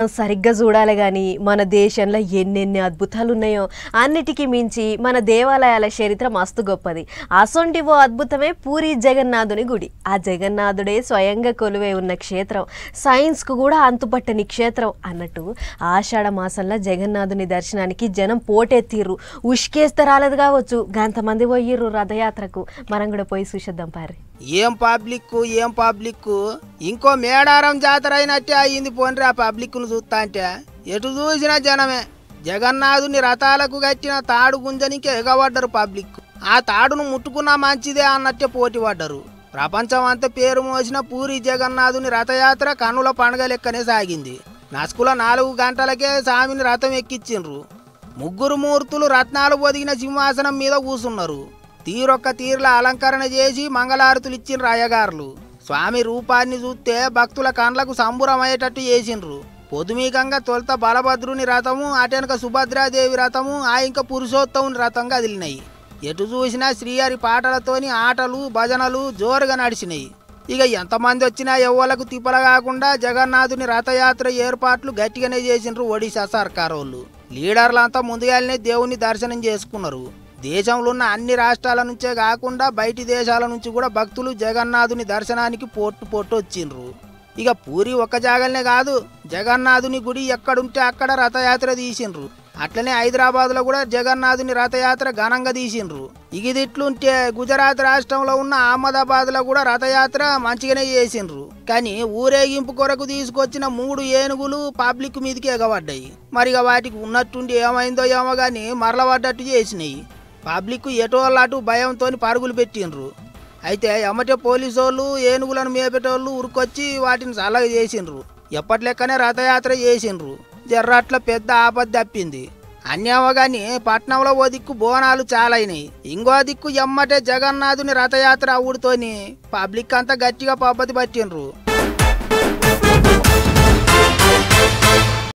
సరిగ్గా చూడాలి గాని మన దేశంలో ఎన్నెన్ని అద్భుతాలు ఉన్నాయో అన్నిటికీ మించి మన దేవాలయాల చరిత్ర మస్తు గొప్పది. అసొంటి ఓ అద్భుతమే పూరి జగన్నాథుని గుడి. ఆ జగన్నాథుడే స్వయంగా కొలువై ఉన్న క్షేత్రం, సైన్స్కు కూడా అంతుపట్టని క్షేత్రం అన్నట్టు ఆషాఢ మాసంలో జగన్నాథుని దర్శనానికి జనం పోటెత్తిర్రు. ఉష్కేస్తే రాలేదు కావచ్చు, గంతమంది పోయిర్రు రథయాత్రకు. మనం కూడా పోయి చూసేద్దాం పారి. ఏం పబ్లిక్ ఇంకో మేడారం జాతర అయినట్టే అయ్యింది. పోన్రి ఆ పబ్లిక్ను చూస్తా అంటే ఎటు చూసిన జనమే. జగన్నాథుని రథాలకు కట్టిన తాడు గుంజనికి ఎగబడ్డరు పబ్లిక్. ఆ తాడును ముట్టుకున్నా మంచిదే అన్నట్టే పోటీ పడ్డరు. ప్రపంచం అంతా పేరు మోసిన పూరి జగన్నాథుని రథయాత్ర కన్నుల పండుగ లెక్కనే సాగింది. నసుకుల 4 గంటలకే స్వామిని రథం ఎక్కించిండ్రు. 3 మూర్తులు రత్నాలు పొదిగిన సింహాసనం మీద కూసున్నారు. తీరొక్క తీరుల అలంకరణ చేసి మంగళారతులు ఇచ్చిండ్రు అయ్యగారులు. స్వామి రూపాన్ని చూస్తే భక్తుల కండ్లకు సంబురమయ్యేటట్టు చేసిండ్రు. పొదుమీకంగా తొలుత బలభద్రుని రథము, అటెనక సుభద్రాదేవి రథము, ఇంకా పురుషోత్తముని రథం కదిలినాయి. ఎటు చూసినా శ్రీహరి పాటలతోని ఆటలు భజనలు జోరుగా నడిచినాయి. ఇక ఎంతమంది వచ్చినా ఎవ్వలకు తిప్పల కాకుండా జగన్నాథుని రథయాత్ర ఏర్పాట్లు గట్టిగానే చేసిండ్రు ఒడిశా సర్కార్ వాళ్ళు. లీడర్లంతా ముందుగానే దేవుని దర్శనం చేసుకున్నారు. దేశంలో ఉన్న అన్ని రాష్ట్రాల నుంచే కాకుండా బయటి దేశాల నుంచి కూడా భక్తులు జగన్నాథుని దర్శనానికి పొట్టు వచ్చిండ్రు. ఇక పూరి ఒక్క జాగలనే కాదు, జగన్నాథుని గుడి ఎక్కడుంటే అక్కడ రథయాత్ర తీసిండ్రు. అట్లనే హైదరాబాద్లో కూడా జగన్నాథుని రథయాత్ర ఘనంగా తీసిండ్రు. ఇగిదిట్లుంటే గుజరాత్ రాష్ట్రంలో ఉన్న అహ్మదాబాద్లో కూడా రథయాత్ర మంచిగానే చేసిండ్రు. కానీ ఊరేగింపు కొరకు తీసుకొచ్చిన 3 ఏనుగులు పబ్లిక్ మీదకి ఎగబడ్డాయి. మరిగా వాటికి ఉన్నట్టుండి ఏమైందో ఏమో కానీ మరలబడ్డట్టు చేసినాయి. పబ్లిక్ ఎటోళ్ళు అటు భయంతో పరుగులు పెట్టిండ్రు. అయితే ఎమ్మటే పోలీసు వాళ్ళు ఏనుగులను మేపేటోళ్ళు ఉరికొచ్చి వాటిని చల్లగా చేసిండ్రు. ఎప్పట్లెక్కనే రథయాత్ర చేసిండ్రు. జర్రట్ల పెద్ద ఆపద తప్పింది. అన్నేమో గాని పట్నంలో ఓ దిక్కు బోనాలు చాలైనాయి, ఇంకో దిక్కు ఎమ్మటే జగన్నాథుని రథయాత్ర అవుడుతోని పబ్లిక్ అంతా గట్టిగా పబ్బతి పట్టిండ్రు.